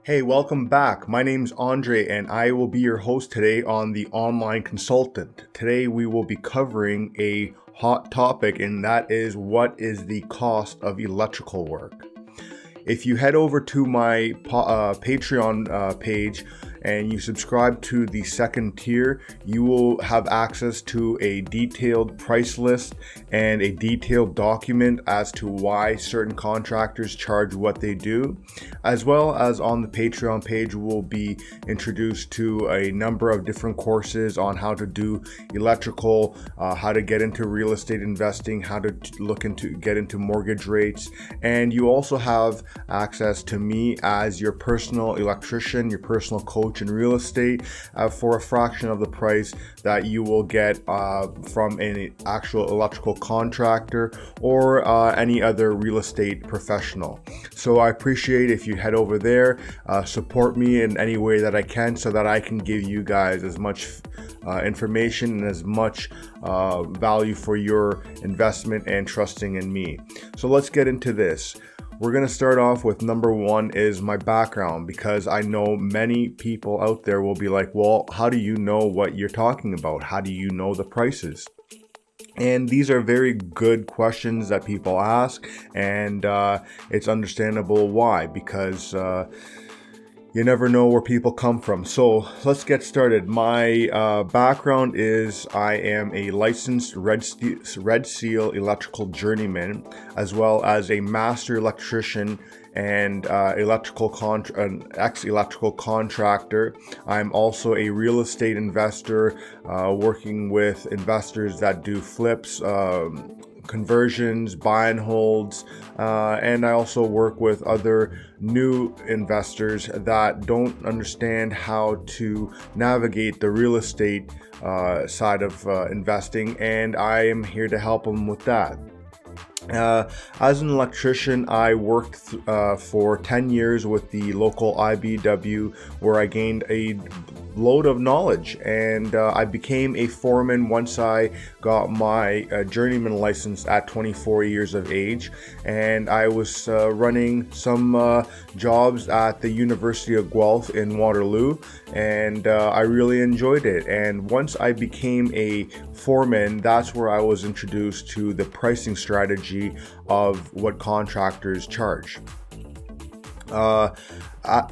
Hey, welcome back. My name's Andre and I will be your host today on The Online Consultant. Today we will be covering a hot topic, and that is what is the cost of electrical work. If you head over to my Patreon page and you subscribe to the second tier, you will have access to a detailed price list and a detailed document as to why certain contractors charge what they do, as well as on the Patreon page we'll be introduced to a number of different courses on how to do electrical, how to get into real estate investing, how to get into mortgage rates, and you also have access to me as your personal electrician, your personal coach in real estate for a fraction of the price that you will get from an actual electrical contractor or any other real estate professional. So I appreciate if you head over there, support me in any way that I can so that I can give you guys as much information and as much value for your investment and trusting in me. So let's get into this. We're going to start off with number one is my background, because I know many people out there will be like, well, how do you know what you're talking about? How do you know the prices? And these are very good questions that people ask, and it's understandable why, because you never know where people come from. So let's get started. My background is I am a licensed Red Seal electrical journeyman, as well as a master electrician and an ex-electrical contractor. I'm also a real estate investor, working with investors that do flips, conversions, buy and holds, and I also work with other new investors that don't understand how to navigate the real estate side of investing, and I am here to help them with that. As an electrician, I worked for 10 years with the local IBW, where I gained a load of knowledge, and I became a foreman once I got my journeyman license at 24 years of age, and I was running some jobs at the University of Guelph in Waterloo, and I really enjoyed it. And once I became a foreman, that's where I was introduced to the pricing strategy of what contractors charge.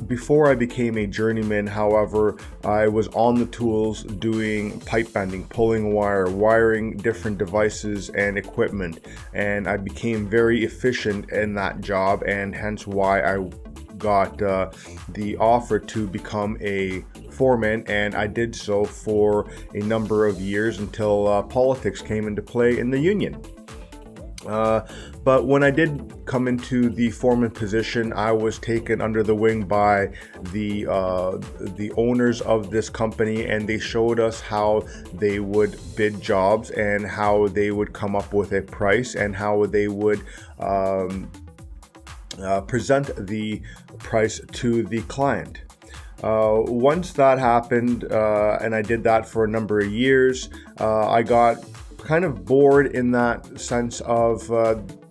Before I became a journeyman, however, I was on the tools doing pipe bending, pulling wire, wiring different devices and equipment, and I became very efficient in that job, and hence why I got the offer to become a foreman, and I did so for a number of years until politics came into play in the union. But when I did come into the foreman position, I was taken under the wing by the owners of this company, and they showed us how they would bid jobs and how they would come up with a price and how they would present the price to the client. Once that happened, and I did that for a number of years, I got kind of bored in that sense of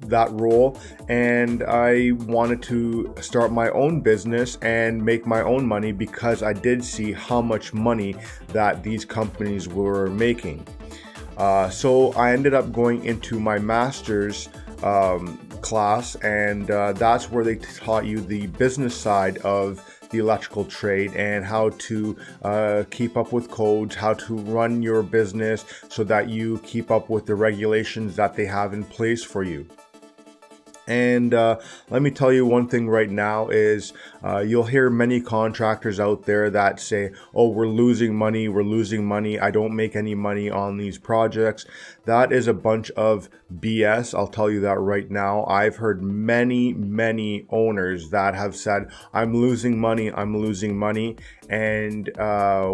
that role, and I wanted to start my own business and make my own money, because I did see how much money that these companies were making. So I ended up going into my master's class, and that's where they taught you the business side of the electrical trade and how to keep up with codes, how to run your business so that you keep up with the regulations that they have in place for you. And let me tell you one thing right now is you'll hear many contractors out there that say, oh, we're losing money, I don't make any money on these projects. That is a bunch of BS. I'll tell you that right now. I've heard many owners that have said, I'm losing money. And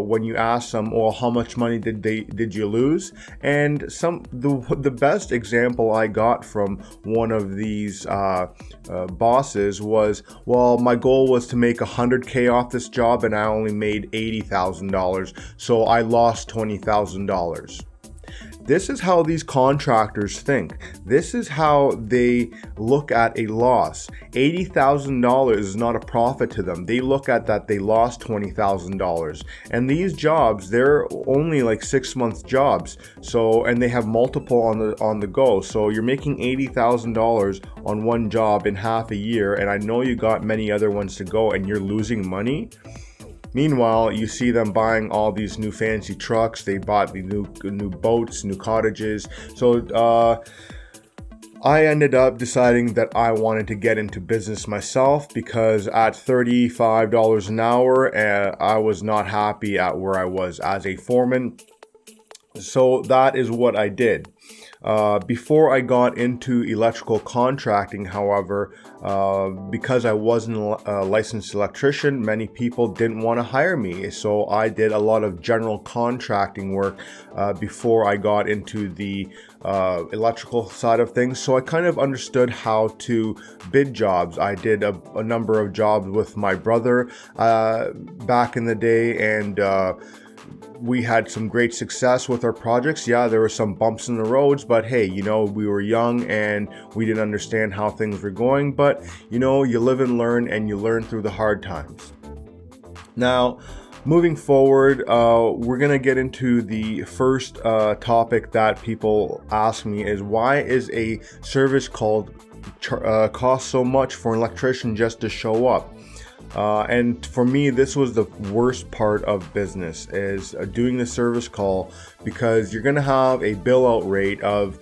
when you ask them, well, how much money did you lose? And the best example I got from one of these bosses was, well, my goal was to make $100K off this job, and I only made $80,000, so I lost $20,000. This is how these contractors think. This is how they look at a loss. $80,000 is not a profit to them. They look at that they lost $20,000. And these jobs, they're only like 6-month jobs. So, and they have multiple on the go. So you're making $80,000 on one job in half a year. And I know you got many other ones to go and you're losing money. Meanwhile, you see them buying all these new fancy trucks. They bought the new boats, new cottages. So I ended up deciding that I wanted to get into business myself, because at $35 an hour, I was not happy at where I was as a foreman. So that is what I did. Before I got into electrical contracting, however, because I wasn't a licensed electrician, many people didn't want to hire me. So I did a lot of general contracting work before I got into the electrical side of things. So I kind of understood how to bid jobs. I did a number of jobs with my brother back in the day, and we had some great success with our projects. Yeah, there were some bumps in the roads, but hey, you know, we were young and we didn't understand how things were going. But, you know, you live and learn, and you learn through the hard times. Now, moving forward, we're going to get into the first topic that people ask me is, why is a service called cost so much for an electrician just to show up? And for me, this was the worst part of business, is doing the service call, because you're going to have a bill out rate of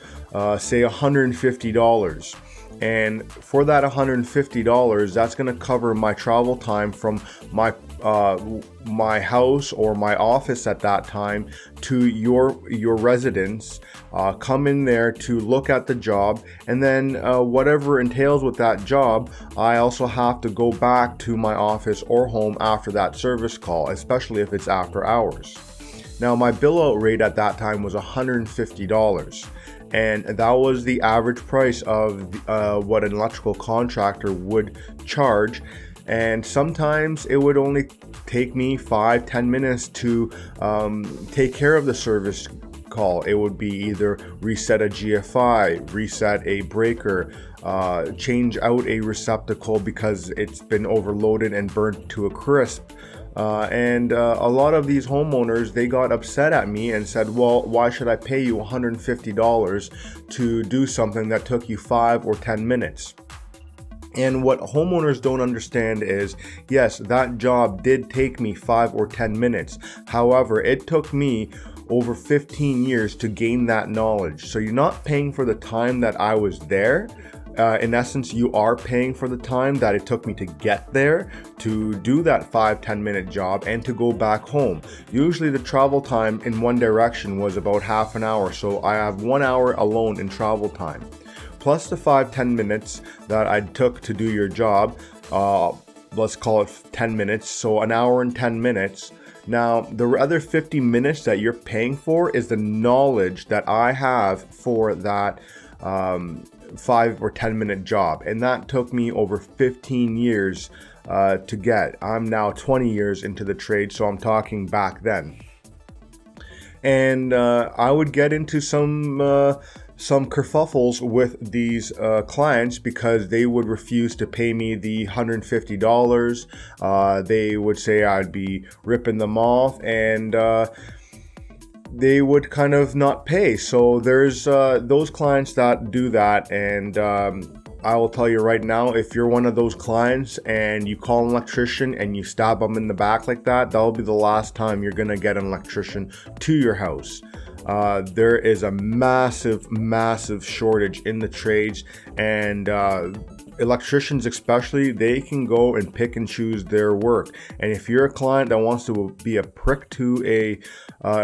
say $150. And for that $150, that's going to cover my travel time from my house or my office at that time to your residence. Come in there to look at the job, and then whatever entails with that job, I also have to go back to my office or home after that service call, especially if it's after hours. Now, my bill out rate at that time was $150. And that was the average price of what an electrical contractor would charge. And sometimes it would only take me 5-10 minutes to take care of the service call. It would be either reset a GFI, reset a breaker, change out a receptacle because it's been overloaded and burnt to a crisp. And a lot of these homeowners, they got upset at me and said, well, why should I pay you $150 to do something that took you 5 or 10 minutes? And what homeowners don't understand is, yes, that job did take me 5 or 10 minutes. However, it took me over 15 years to gain that knowledge. So you're not paying for the time that I was there. In essence, you are paying for the time that it took me to get there, to do that 5-10 minute job, and to go back home. Usually the travel time in one direction was about half an hour, so I have 1 hour alone in travel time. Plus the 5-10 minutes that I took to do your job, let's call it 10 minutes, so an hour and 10 minutes. Now, the other 50 minutes that you're paying for is the knowledge that I have for that 5 or 10 minute job, and that took me over 15 years to get. I'm now 20 years into the trade, so I'm talking back then. And I would get into some kerfuffles with these clients because they would refuse to pay me the $150. They would say I'd be ripping them off, and they would kind of not pay. So there's those clients that do that, and I will tell you right now, if you're one of those clients and you call an electrician and you stab them in the back like that, that'll be the last time you're gonna get an electrician to your house. There is a massive shortage in the trades, and electricians especially, they can go and pick and choose their work. And if you're a client that wants to be a prick to a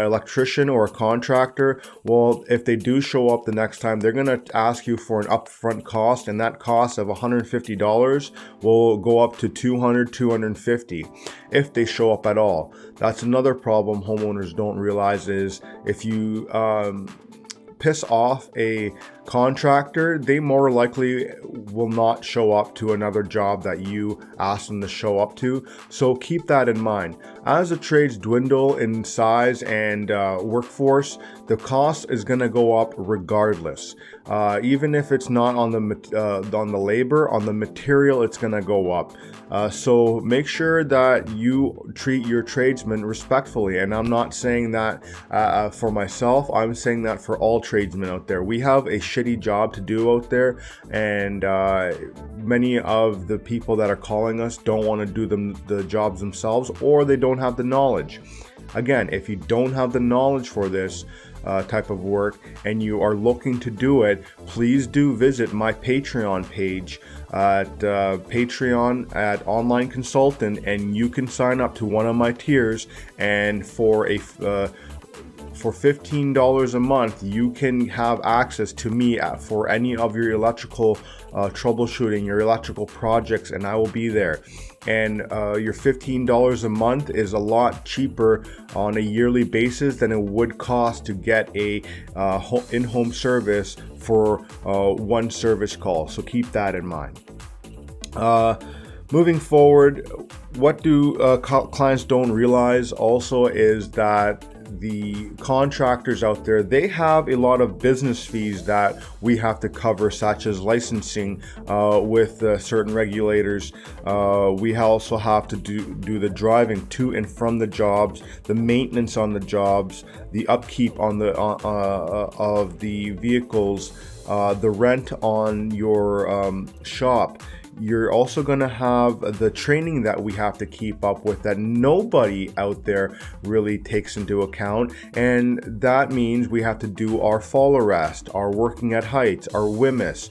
electrician or a contractor, well, if they do show up the next time, they're going to ask you for an upfront cost, and that cost of $150 will go up to $200, $250 if they show up at all. That's another problem homeowners don't realize, is if you piss off a Contractor, they more likely will not show up to another job that you ask them to show up to. So keep that in mind. As the trades dwindle in size and workforce, the cost is going to go up regardless. Even if it's not on the labor, on the material, it's going to go up. So make sure that you treat your tradesmen respectfully. And I'm not saying that for myself. I'm saying that for all tradesmen out there. We have a shitty job to do out there, and many of the people that are calling us don't want to do the jobs themselves, or they don't have the knowledge. Again, if you don't have the knowledge for this type of work and you are looking to do it, please do visit my Patreon page at Patreon at Online Consultant, and you can sign up to one of my tiers, and for $15 a month, you can have access to me for any of your electrical troubleshooting, your electrical projects, and I will be there. And your $15 a month is a lot cheaper on a yearly basis than it would cost to get a in-home service for one service call. So keep that in mind. Moving forward, what do clients don't realize also is that the contractors out there, they have a lot of business fees that we have to cover, such as licensing with certain regulators. We also have to do the driving to and from the jobs, the maintenance on the jobs, the upkeep on the of the vehicles, the rent on your shop. You're also going to have the training that we have to keep up with that nobody out there really takes into account. And that means we have to do our fall arrest, our working at heights, our WMIS,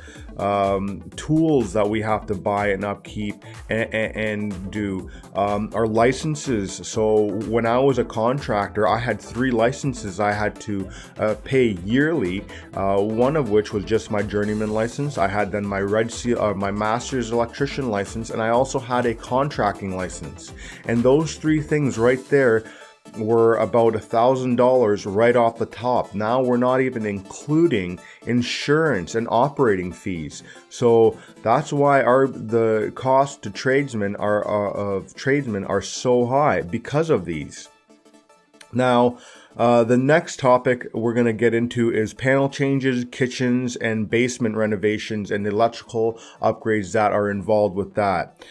tools that we have to buy and upkeep and do, our licenses. So when I was a contractor, I had 3 licenses I had to pay yearly, one of which was just my journeyman license. I had then my red seal, my master's electrician license, and I also had a contracting license. And those 3 things right there were about $1,000 right off the top. Now we're not even including insurance and operating fees. So that's why the cost to tradesmen are so high because of these. Now, the next topic we're going to get into is panel changes, kitchens, and basement renovations, and electrical upgrades that are involved with that.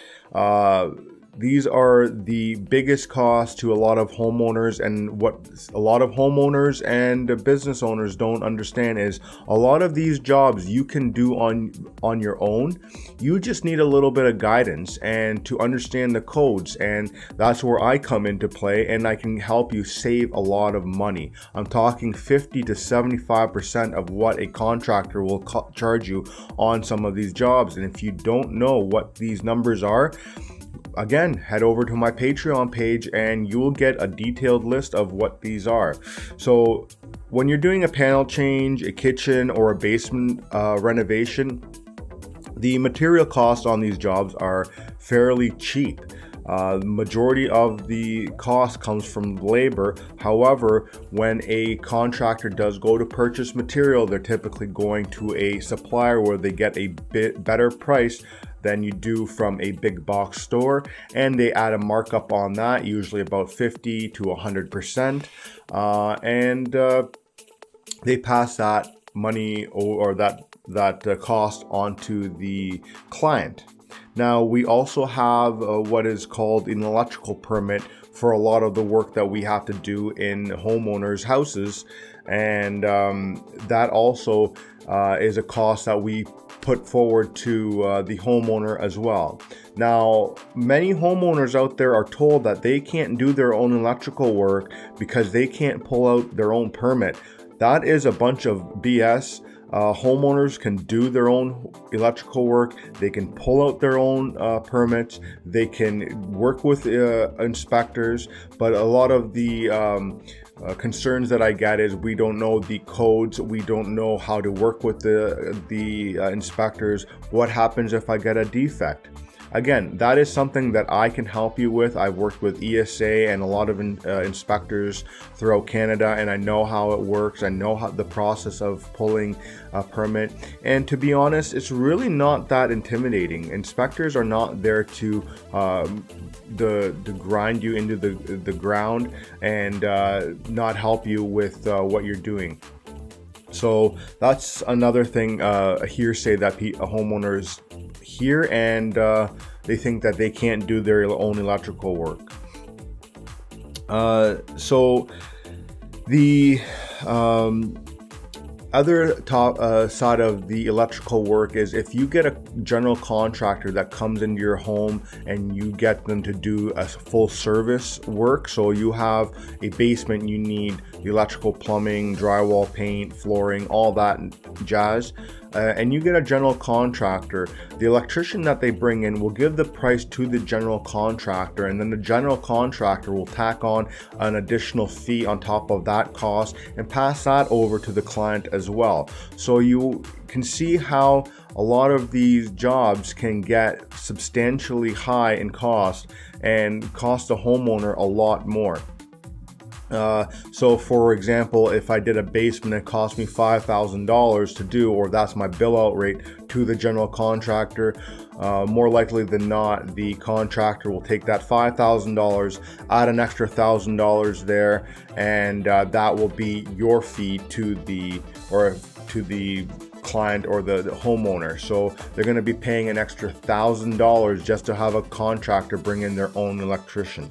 These are the biggest costs to a lot of homeowners, and what a lot of homeowners and business owners don't understand is a lot of these jobs you can do on your own. You just need a little bit of guidance and to understand the codes, and that's where I come into play, and I can help you save a lot of money. I'm talking 50 to 75% of what a contractor will charge you on some of these jobs. And if you don't know what these numbers are, again, head over to my Patreon page and you will get a detailed list of what these are. So when you're doing a panel change, a kitchen, or a basement renovation, the material costs on these jobs are fairly cheap. The majority of the cost comes from labor. However, when a contractor does go to purchase material, they're typically going to a supplier where they get a bit better price than you do from a big box store, and they add a markup on that, usually about 50 to 100%, and they pass that money or that cost onto the client. Now, we also have what is called an electrical permit for a lot of the work that we have to do in homeowners' houses, and that also is a cost that we put forward to the homeowner as well. Now, many homeowners out there are told that they can't do their own electrical work because they can't pull out their own permit. That is a bunch of BS. Homeowners can do their own electrical work. They can pull out their own permits. They can work with inspectors, but a lot of the concerns that I get is we don't know the codes. We don't know how to work with the inspectors. What happens if I get a defect? again, that is something that I can help you with. I've worked with ESA and a lot of inspectors throughout Canada, and I know how it works. I know how the process of pulling a permit, and to be honest, it's really not that intimidating. Inspectors are not there to grind you into the ground and not help you with what you're doing. So that's another thing, a hearsay that homeowners hear, and they think that they can't do their own electrical work. So the other side of the electrical work is if you get a general contractor that comes into your home and you get them to do a full service work. So you have a basement, you need the electrical, plumbing, drywall, paint, flooring, all that jazz. And you get a general contractor, the electrician that they bring in will give the price to the general contractor, and then the general contractor will tack on an additional fee on top of that cost and pass that over to the client as well. So you can see how a lot of these jobs can get substantially high in cost and cost the homeowner a lot more. So for example, if I did a basement, it cost me $5,000 to do, or that's my bill out rate to the general contractor. More likely than not, the contractor will take that $5,000, add an extra $1,000 there, and that will be your fee to the client or the homeowner. So they're going to be paying an extra $1,000 just to have a contractor bring in their own electrician.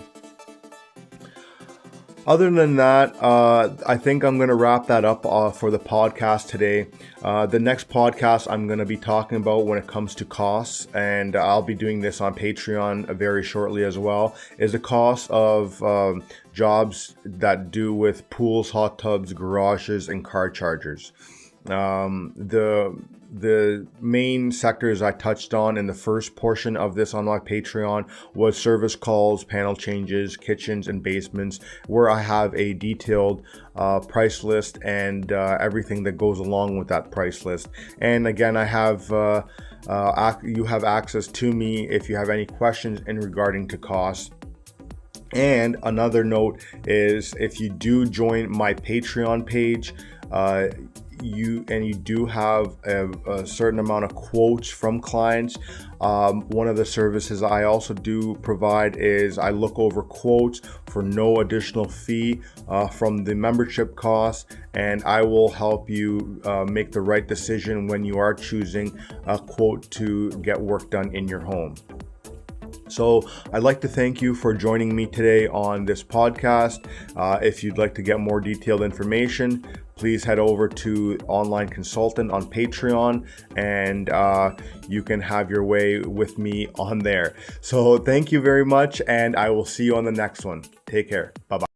Other than that, I think I'm going to wrap that up for the podcast today. The next podcast I'm going to be talking about when it comes to costs, and I'll be doing this on Patreon very shortly as well, is the cost of jobs that do with pools, hot tubs, garages, and car chargers. The main sectors I touched on in the first portion of this on my Patreon was service calls, panel changes, kitchens, and basements, where I have a detailed price list and everything that goes along with that price list. And again, I have you have access to me if you have any questions in regarding to costs. And another note is, if you do join my Patreon page, you do have a certain amount of quotes from clients. One of the services I also do provide is I look over quotes for no additional fee from the membership cost, and I will help you make the right decision when you are choosing a quote to get work done in your home. So I'd like to thank you for joining me today on this podcast. If you'd like to get more detailed information, please head over to Online Consultant on Patreon, and you can have your way with me on there. So thank you very much, and I will see you on the next one. Take care. Bye-bye.